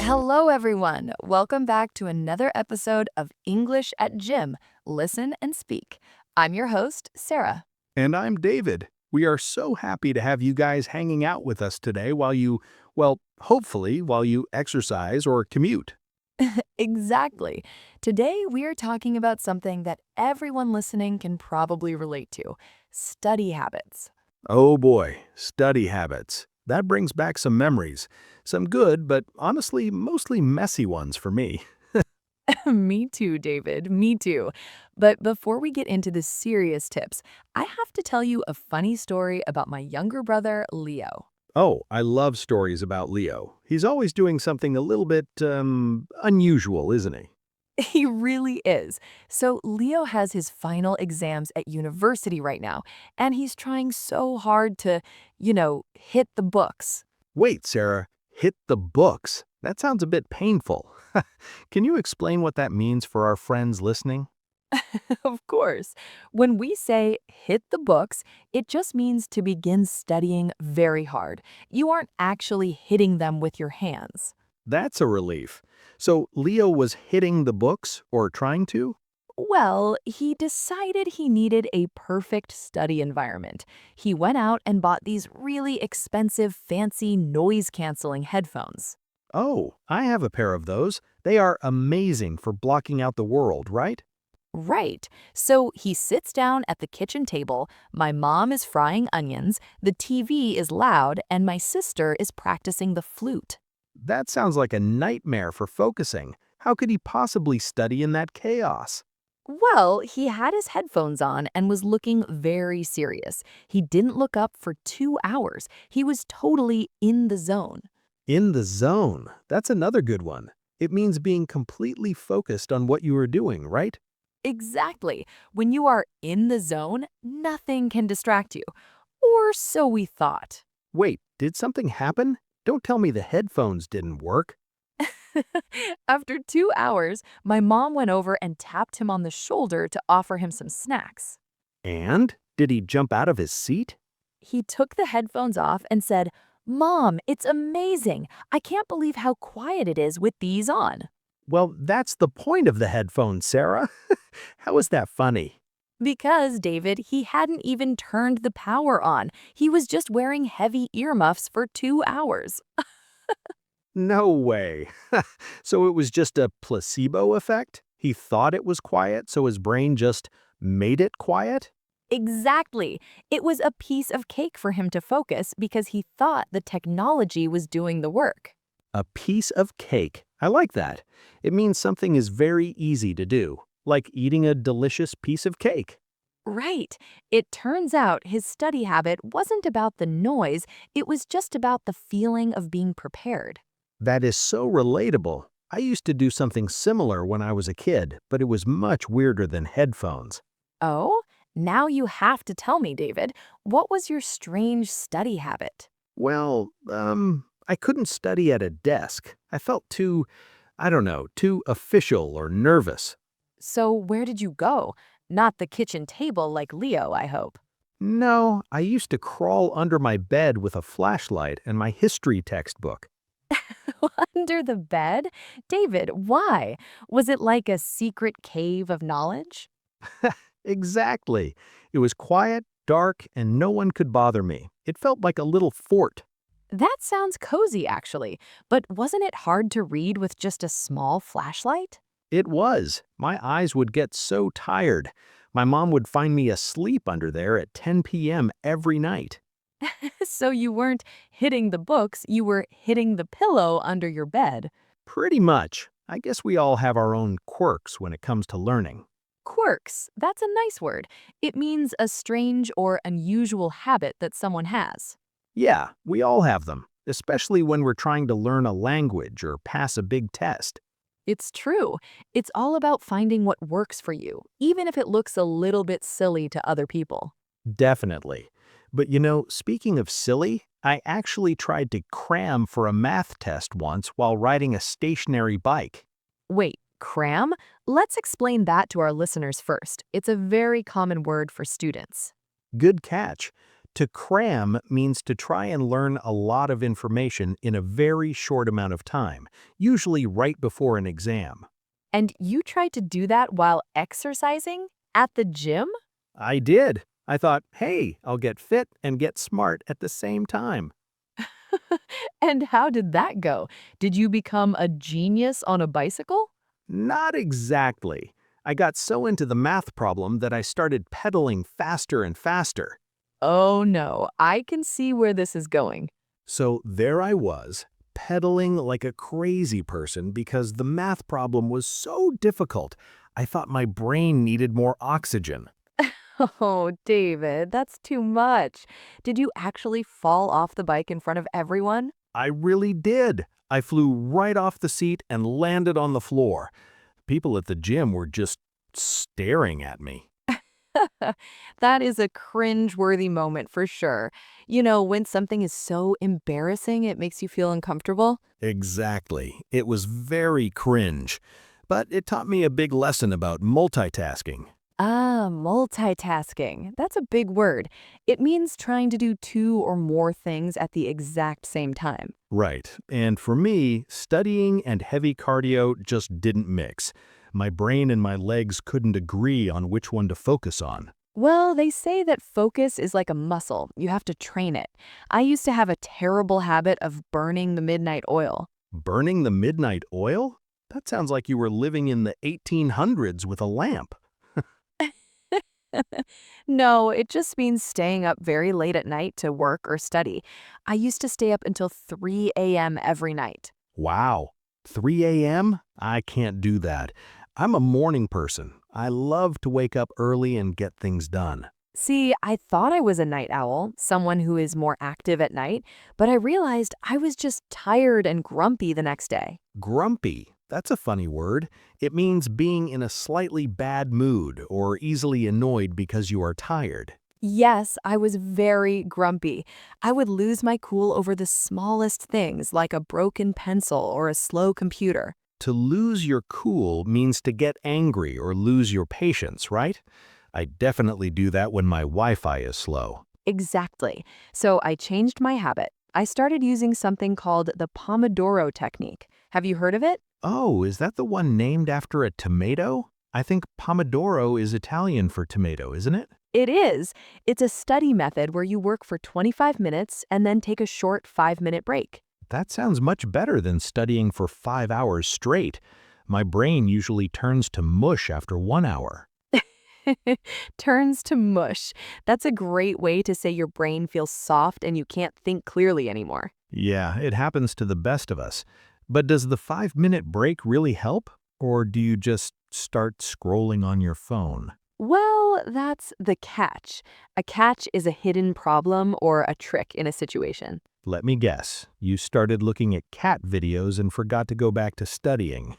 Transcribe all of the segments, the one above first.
Hello, everyone. Welcome back to another episode of English at Gym. Listen and speak. I'm your host, Sarah. And I'm David. We are so happy to have you guys hanging out with us today hopefully, while you exercise or commute. Exactly. Today, we are talking about something that everyone listening can probably relate to study habits. Oh boy, study habits. That brings back some memories. Some good, but honestly, mostly messy ones for me. Me too, David. Me too. But before we get into the serious tips, I have to tell you a funny story about my younger brother, Leo. Oh, I love stories about Leo. He's always doing something a little bit, unusual, isn't he? He really is. So, Leo has his final exams at university right now, and he's trying so hard to, hit the books. Wait, Sarah, hit the books. That sounds a bit painful. Can you explain what that means for our friends listening? Of course. When we say hit the books, it just means to begin studying very hard. You aren't actually hitting them with your hands. That's a relief. So Leo was hitting the books, or trying to? Well, he decided he needed a perfect study environment. He went out and bought these really expensive, fancy noise-canceling headphones. Oh, I have a pair of those. They are amazing for blocking out the world, right? Right. So he sits down at the kitchen table, my mom is frying onions, the TV is loud, and my sister is practicing the flute. That sounds like a nightmare for focusing. How could he possibly study in that chaos? Well, he had his headphones on and was looking very serious. He didn't look up for 2 hours. He was totally in the zone. In the zone. That's another good one. It means being completely focused on what you are doing, right? Exactly. When you are in the zone, nothing can distract you. Or so we thought. Wait, did something happen? Don't tell me the headphones didn't work. After 2 hours, my mom went over and tapped him on the shoulder to offer him some snacks. And? Did he jump out of his seat? He took the headphones off and said, "Mom, it's amazing. I can't believe how quiet it is with these on." Well, that's the point of the headphones, Sarah. How is that funny? Because, David, he hadn't even turned the power on. He was just wearing heavy earmuffs for 2 hours. No way. So it was just a placebo effect? He thought it was quiet, so his brain just made it quiet? Exactly. It was a piece of cake for him to focus because he thought the technology was doing the work. A piece of cake. I like that. It means something is very easy to do, like eating a delicious piece of cake. Right. It turns out his study habit wasn't about the noise, it was just about the feeling of being prepared. That is so relatable. I used to do something similar when I was a kid, but it was much weirder than headphones. Oh, now you have to tell me, David, what was your strange study habit? I couldn't study at a desk. I felt too official or nervous. So, where did you go? Not the kitchen table like Leo, I hope. No, I used to crawl under my bed with a flashlight and my history textbook. Under the bed? David, why? Was it like a secret cave of knowledge? Exactly. It was quiet, dark, and no one could bother me. It felt like a little fort. That sounds cozy, actually, but wasn't it hard to read with just a small flashlight? It was. My eyes would get so tired. My mom would find me asleep under there at 10 p.m. every night. So you weren't hitting the books, you were hitting the pillow under your bed. Pretty much. I guess we all have our own quirks when it comes to learning. Quirks, that's a nice word. It means a strange or unusual habit that someone has. Yeah, we all have them, especially when we're trying to learn a language or pass a big test. It's true. It's all about finding what works for you, even if it looks a little bit silly to other people. Definitely. But speaking of silly, I actually tried to cram for a math test once while riding a stationary bike. Wait, cram? Let's explain that to our listeners first. It's a very common word for students. Good catch. To cram means to try and learn a lot of information in a very short amount of time, usually right before an exam. And you tried to do that while exercising? At the gym? I did. I thought, hey, I'll get fit and get smart at the same time. And how did that go? Did you become a genius on a bicycle? Not exactly. I got so into the math problem that I started pedaling faster and faster. Oh no, I can see where this is going. So there I was, pedaling like a crazy person because the math problem was so difficult. I thought my brain needed more oxygen. Oh, David, that's too much. Did you actually fall off the bike in front of everyone? I really did. I flew right off the seat and landed on the floor. People at the gym were just staring at me. That is a cringe-worthy moment for sure. You know, when something is so embarrassing, it makes you feel uncomfortable. Exactly. It was very cringe. But it taught me a big lesson about multitasking. Ah, multitasking. That's a big word. It means trying to do two or more things at the exact same time. Right. And for me, studying and heavy cardio just didn't mix. My brain and my legs couldn't agree on which one to focus on. Well, they say that focus is like a muscle. You have to train it. I used to have a terrible habit of burning the midnight oil. Burning the midnight oil? That sounds like you were living in the 1800s with a lamp. No, it just means staying up very late at night to work or study. I used to stay up until 3 a.m. every night. Wow. 3 a.m.? I can't do that. I'm a morning person. I love to wake up early and get things done. See, I thought I was a night owl, someone who is more active at night, but I realized I was just tired and grumpy the next day. Grumpy. That's a funny word. It means being in a slightly bad mood or easily annoyed because you are tired. Yes, I was very grumpy. I would lose my cool over the smallest things like a broken pencil or a slow computer. To lose your cool means to get angry or lose your patience, right? I definitely do that when my Wi-Fi is slow. Exactly. So I changed my habit. I started using something called the Pomodoro Technique. Have you heard of it? Oh, is that the one named after a tomato? I think Pomodoro is Italian for tomato, isn't it? It is. It's a study method where you work for 25 minutes and then take a short 5-minute break. That sounds much better than studying for 5 hours straight. My brain usually turns to mush after 1 hour. Turns to mush. That's a great way to say your brain feels soft and you can't think clearly anymore. Yeah, it happens to the best of us. But does the 5-minute break really help? Or do you just start scrolling on your phone? Well, that's the catch. A catch is a hidden problem or a trick in a situation. Let me guess. You started looking at cat videos and forgot to go back to studying.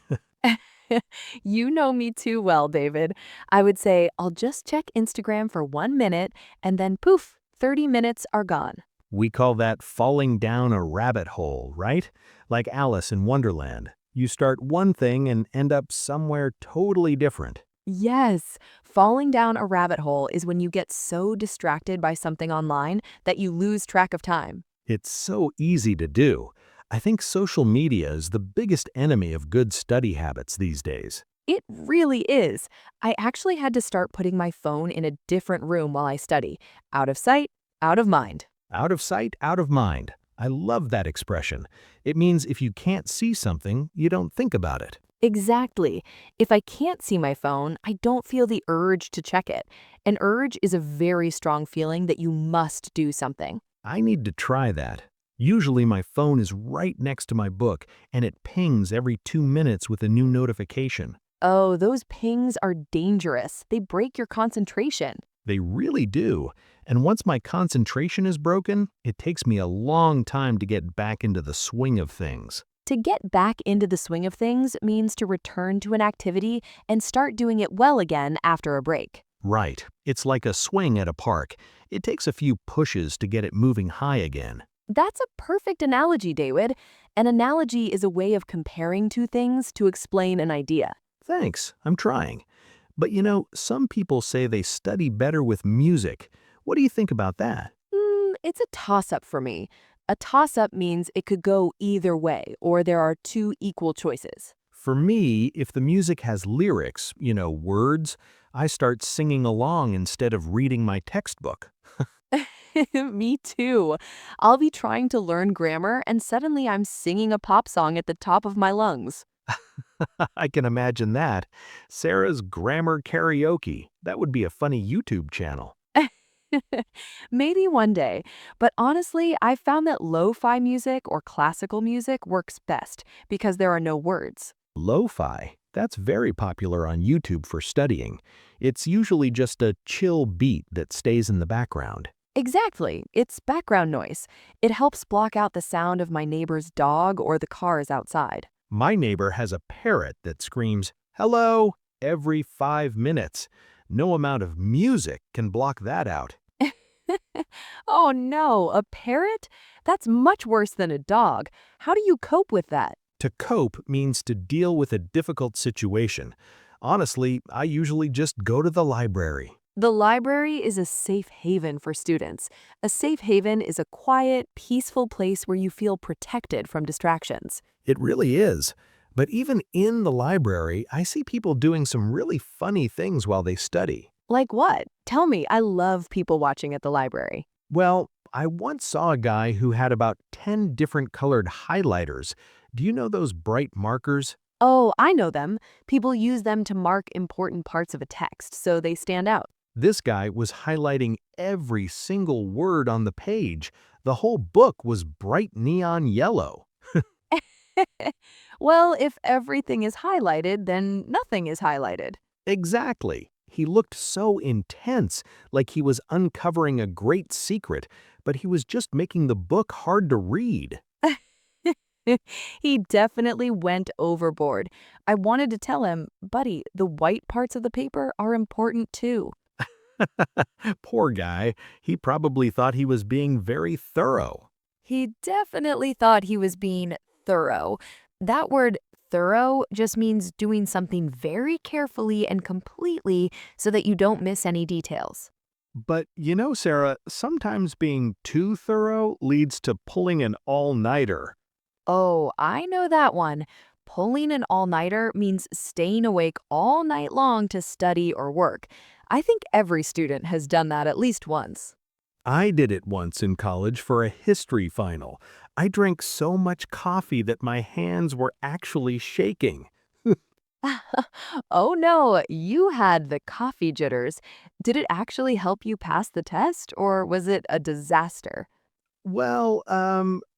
You know me too well, David. I would say, I'll just check Instagram for 1 minute and then poof, 30 minutes are gone. We call that falling down a rabbit hole, right? Like Alice in Wonderland. You start one thing and end up somewhere totally different. Yes, falling down a rabbit hole is when you get so distracted by something online that you lose track of time. It's so easy to do. I think social media is the biggest enemy of good study habits these days. It really is. I actually had to start putting my phone in a different room while I study. Out of sight, out of mind. Out of sight, out of mind. I love that expression. It means if you can't see something, you don't think about it. Exactly. If I can't see my phone, I don't feel the urge to check it. An urge is a very strong feeling that you must do something. I need to try that. Usually my phone is right next to my book, and it pings every 2 minutes with a new notification. Oh, those pings are dangerous. They break your concentration. They really do. And once my concentration is broken, it takes me a long time to get back into the swing of things. To get back into the swing of things means to return to an activity and start doing it well again after a break. Right. It's like a swing at a park. It takes a few pushes to get it moving high again. That's a perfect analogy, David. An analogy is a way of comparing two things to explain an idea. Thanks, I'm trying. But some people say they study better with music. What do you think about that? It's a toss-up for me. A toss-up means it could go either way, or there are two equal choices. For me, if the music has lyrics, words, I start singing along instead of reading my textbook. Me too. I'll be trying to learn grammar, and suddenly I'm singing a pop song at the top of my lungs. I can imagine that. Sarah's grammar karaoke. That would be a funny YouTube channel. Maybe one day, but honestly, I've found that lo-fi music or classical music works best because there are no words. Lo-fi. That's very popular on YouTube for studying. It's usually just a chill beat that stays in the background. Exactly, it's background noise. It helps block out the sound of my neighbor's dog or the cars outside. My neighbor has a parrot that screams, "Hello," every 5 minutes. No amount of music can block that out. Oh no, a parrot? That's much worse than a dog. How do you cope with that? To cope means to deal with a difficult situation. Honestly, I usually just go to the library. The library is a safe haven for students. A safe haven is a quiet, peaceful place where you feel protected from distractions. It really is. But even in the library, I see people doing some really funny things while they study. Like what? Tell me, I love people watching at the library. Well, I once saw a guy who had about 10 different colored highlighters. Do you know those bright markers? Oh, I know them. People use them to mark important parts of a text so they stand out. This guy was highlighting every single word on the page. The whole book was bright neon yellow. Well, if everything is highlighted, then nothing is highlighted. Exactly. He looked so intense, like he was uncovering a great secret, but he was just making the book hard to read. He definitely went overboard. I wanted to tell him, buddy, the white parts of the paper are important too. Poor guy. He probably thought he was being very thorough. He definitely thought he was being thorough. That word thorough just means doing something very carefully and completely so that you don't miss any details. But Sarah, sometimes being too thorough leads to pulling an all-nighter. Oh, I know that one. Pulling an all-nighter means staying awake all night long to study or work. I think every student has done that at least once. I did it once in college for a history final. I drank so much coffee that my hands were actually shaking. Oh no, you had the coffee jitters. Did it actually help you pass the test, or was it a disaster? Well,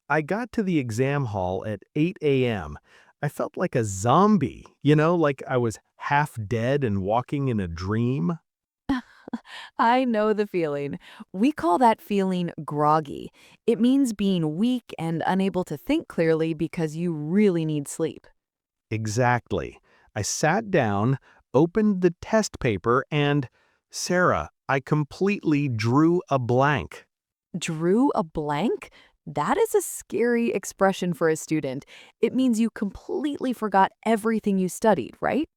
I got to the exam hall at 8 a.m. I felt like a zombie, like I was half dead and walking in a dream. I know the feeling. We call that feeling groggy. It means being weak and unable to think clearly because you really need sleep. Exactly. I sat down, opened the test paper, and Sarah, I completely drew a blank. Drew a blank? That is a scary expression for a student. It means you completely forgot everything you studied, right?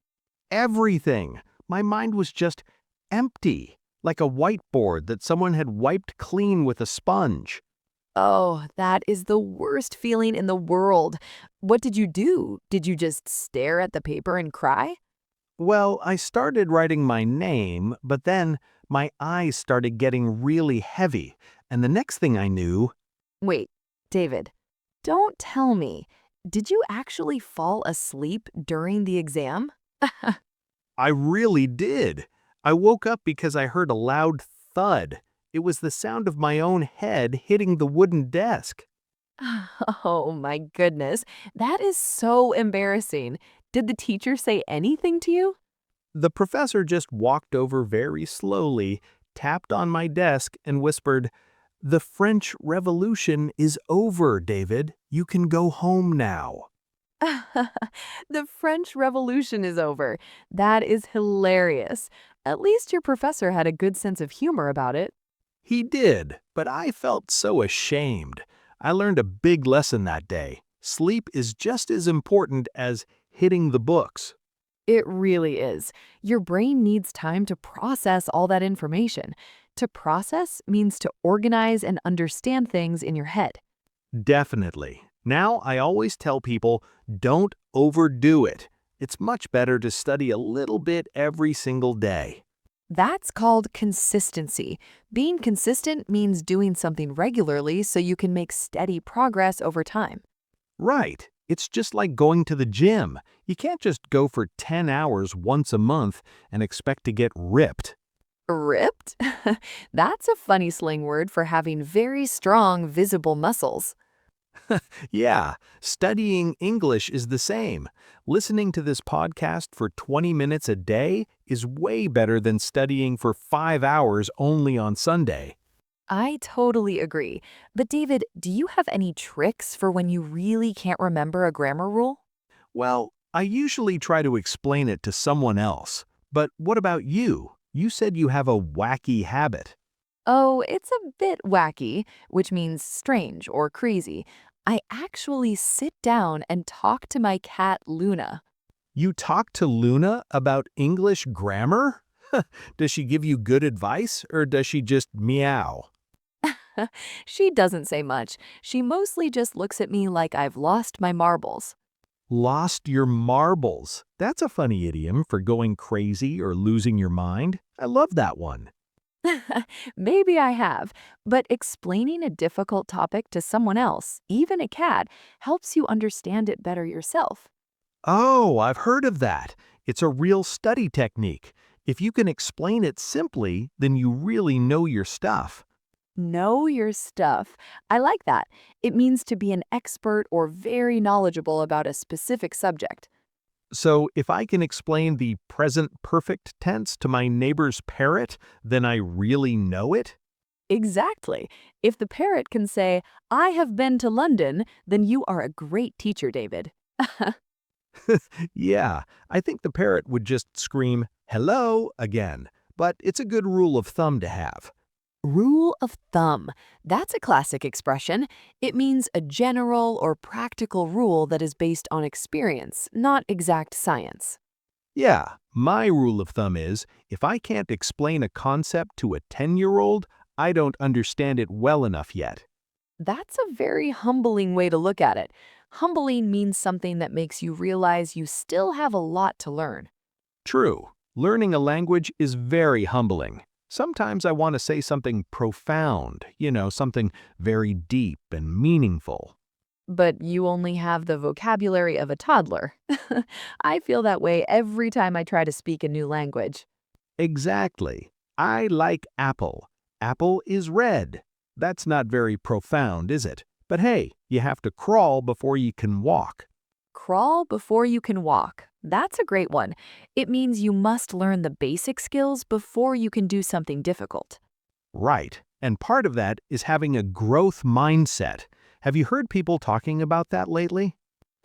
Everything. My mind was just empty, like a whiteboard that someone had wiped clean with a sponge. Oh, that is the worst feeling in the world. What did you do? Did you just stare at the paper and cry? Well, I started writing my name, but then my eyes started getting really heavy, and the next thing I knew, Wait, David, don't tell me. Did you actually fall asleep during the exam? I really did. I woke up because I heard a loud thud. It was the sound of my own head hitting the wooden desk. Oh my goodness, that is so embarrassing. Did the teacher say anything to you? The professor just walked over very slowly, tapped on my desk, and whispered, "The French Revolution is over, David. You can go home now." The French Revolution is over. That is hilarious. At least your professor had a good sense of humor about it. He did, but I felt so ashamed. I learned a big lesson that day. Sleep is just as important as hitting the books. It really is. Your brain needs time to process all that information. To process means to organize and understand things in your head. Definitely. Now I always tell people, don't overdo it. It's much better to study a little bit every single day. That's called consistency. Being consistent means doing something regularly so you can make steady progress over time. Right. It's just like going to the gym. You can't just go for 10 hours once a month and expect to get ripped. Ripped? That's a funny slang word for having very strong, visible muscles. Yeah, studying English is the same. Listening to this podcast for 20 minutes a day is way better than studying for 5 hours only on Sunday. I totally agree. But David, do you have any tricks for when you really can't remember a grammar rule? Well, I usually try to explain it to someone else. But what about you? You said you have a wacky habit. Oh, it's a bit wacky, which means strange or crazy. I actually sit down and talk to my cat Luna. You talk to Luna about English grammar? Does she give you good advice or does she just meow? She doesn't say much. She mostly just looks at me like I've lost my marbles. Lost your marbles. That's a funny idiom for going crazy or losing your mind. I love that one. Maybe I have, but explaining a difficult topic to someone else, even a cat, helps you understand it better yourself. Oh, I've heard of that. It's a real study technique. If you can explain it simply, then you really know your stuff. Know your stuff. I like that. It means to be an expert or very knowledgeable about a specific subject. So if I can explain the present perfect tense to my neighbor's parrot, then I really know it? Exactly. If the parrot can say, I have been to London, then you are a great teacher, David. Yeah, I think the parrot would just scream, hello, again. But it's a good rule of thumb to have. Rule of thumb. That's a classic expression. It means a general or practical rule that is based on experience, not exact science. Yeah, my rule of thumb is, if I can't explain a concept to a 10-year-old, I don't understand it well enough yet. That's a very humbling way to look at it. Humbling means something that makes you realize you still have a lot to learn. True, learning a language is very humbling. Sometimes I want to say something profound, something very deep and meaningful. But you only have the vocabulary of a toddler. I feel that way every time I try to speak a new language. Exactly. I like apple. Apple is red. That's not very profound, is it? But hey, you have to crawl before you can walk. Crawl before you can walk. That's a great one. It means you must learn the basic skills before you can do something difficult. Right. And part of that is having a growth mindset. Have you heard people talking about that lately?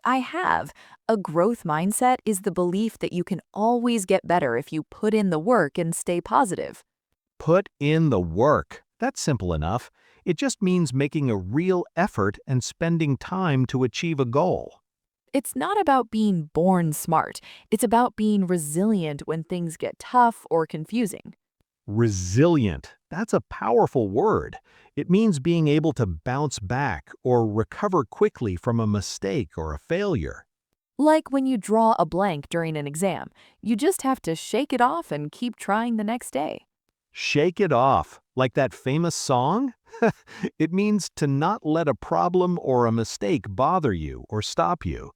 I have. A growth mindset is the belief that you can always get better if you put in the work and stay positive. Put in the work. That's simple enough. It just means making a real effort and spending time to achieve a goal. It's not about being born smart. It's about being resilient when things get tough or confusing. Resilient. That's a powerful word. It means being able to bounce back or recover quickly from a mistake or a failure. Like when you draw a blank during an exam, you just have to shake it off and keep trying the next day. Shake it off, like that famous song? It means to not let a problem or a mistake bother you or stop you.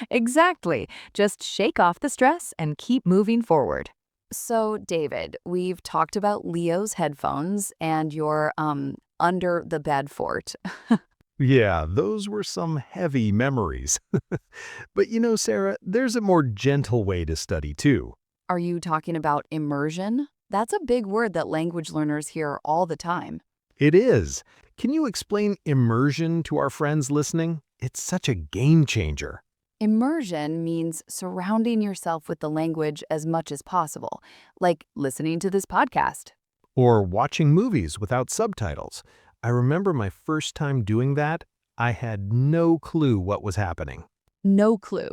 Exactly. Just shake off the stress and keep moving forward. So, David, we've talked about Leo's headphones and your under the bed fort. Yeah, those were some heavy memories. But Sarah, there's a more gentle way to study too. Are you talking about immersion? That's a big word that language learners hear all the time. It is. Can you explain immersion to our friends listening? It's such a game changer. Immersion means surrounding yourself with the language as much as possible, like listening to this podcast. Or watching movies without subtitles. I remember my first time doing that, I had no clue what was happening. No clue.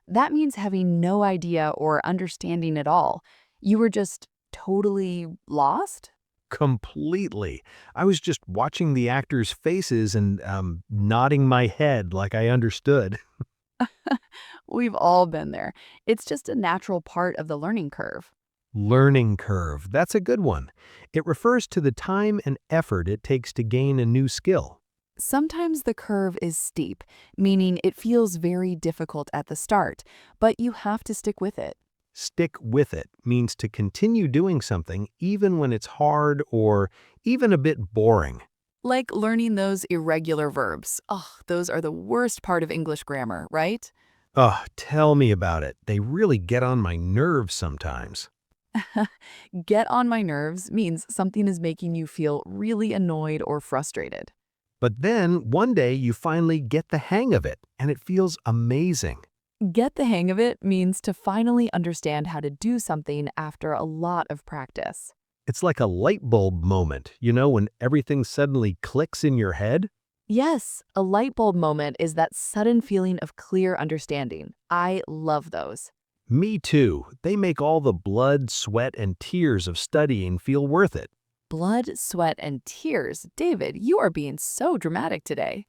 That means having no idea or understanding at all. You were just totally lost? Completely. I was just watching the actors' faces and nodding my head like I understood. We've all been there. It's just a natural part of the learning curve. Learning curve. That's a good one. It refers to the time and effort it takes to gain a new skill. Sometimes the curve is steep, meaning it feels very difficult at the start, but you have to stick with it. Stick with it means to continue doing something even when it's hard or even a bit boring. Like learning those irregular verbs. Oh, those are the worst part of English grammar, right? Oh, tell me about it. They really get on my nerves sometimes. Get on my nerves means something is making you feel really annoyed or frustrated. But then one day you finally get the hang of it and it feels amazing. Get the hang of it means to finally understand how to do something after a lot of practice. It's like a light bulb moment, when everything suddenly clicks in your head? Yes, a light bulb moment is that sudden feeling of clear understanding. I love those. Me too. They make all the blood, sweat, and tears of studying feel worth it. Blood, sweat, and tears. David, you are being so dramatic today.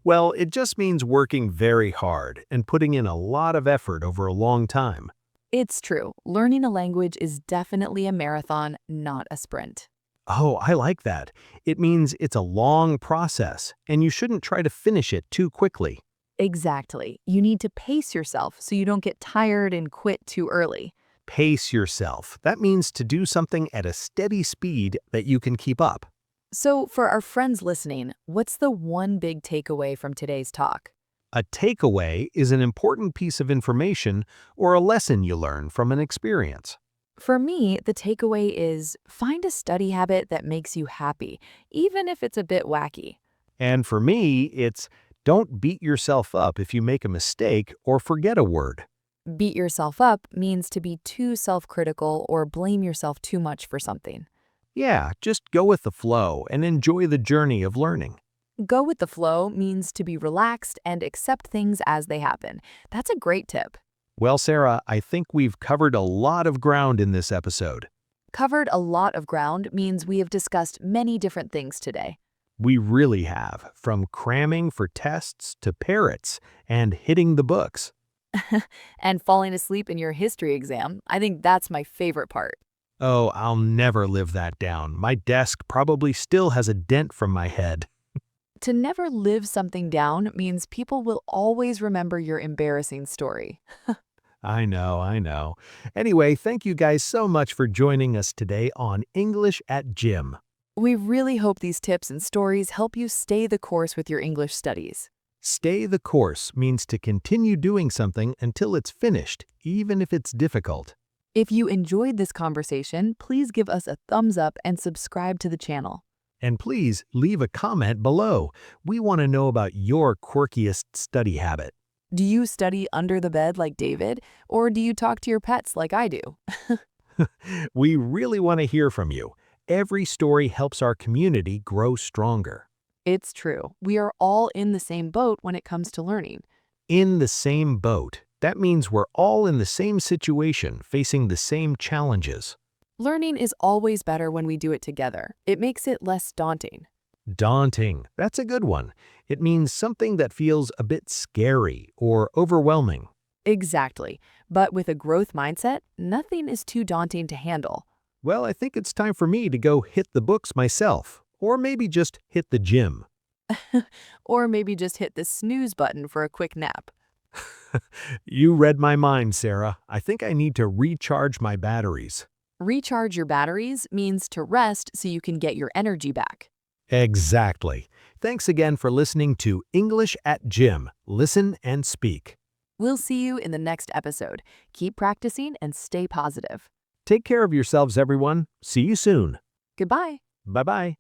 Well, it just means working very hard and putting in a lot of effort over a long time. It's true. Learning a language is definitely a marathon, not a sprint. Oh, I like that. It means it's a long process, and you shouldn't try to finish it too quickly. Exactly. You need to pace yourself so you don't get tired and quit too early. Pace yourself. That means to do something at a steady speed that you can keep up. So, for our friends listening, what's the one big takeaway from today's talk? A takeaway is an important piece of information or a lesson you learn from an experience. For me, the takeaway is find a study habit that makes you happy, even if it's a bit wacky. And for me, it's don't beat yourself up if you make a mistake or forget a word. Beat yourself up means to be too self-critical or blame yourself too much for something. Yeah, just go with the flow and enjoy the journey of learning. Go with the flow means to be relaxed and accept things as they happen. That's a great tip. Well, Sarah, I think we've covered a lot of ground in this episode. Covered a lot of ground means we have discussed many different things today. We really have, from cramming for tests to parrots and hitting the books. And falling asleep in your history exam, I think that's my favorite part. Oh, I'll never live that down. My desk probably still has a dent from my head. To never live something down means people will always remember your embarrassing story. I know, I know. Anyway, thank you guys so much for joining us today on English at Gym. We really hope these tips and stories help you stay the course with your English studies. Stay the course means to continue doing something until it's finished, even if it's difficult. If you enjoyed this conversation, please give us a thumbs up and subscribe to the channel. And please leave a comment below. We want to know about your quirkiest study habit. Do you study under the bed like David, or do you talk to your pets like I do? We really want to hear from you. Every story helps our community grow stronger. It's true. We are all in the same boat when it comes to learning. In the same boat. That means we're all in the same situation, facing the same challenges. Learning is always better when we do it together. It makes it less daunting. Daunting. That's a good one. It means something that feels a bit scary or overwhelming. Exactly. But with a growth mindset, nothing is too daunting to handle. Well, I think it's time for me to go hit the books myself, or maybe just hit the gym. Or maybe just hit the snooze button for a quick nap. You read my mind, Sarah. I think I need to recharge my batteries. Recharge your batteries means to rest so you can get your energy back. Exactly. Thanks again for listening to English at Gym. Listen and speak. We'll see you in the next episode. Keep practicing and stay positive. Take care of yourselves, everyone. See you soon. Goodbye. Bye-bye.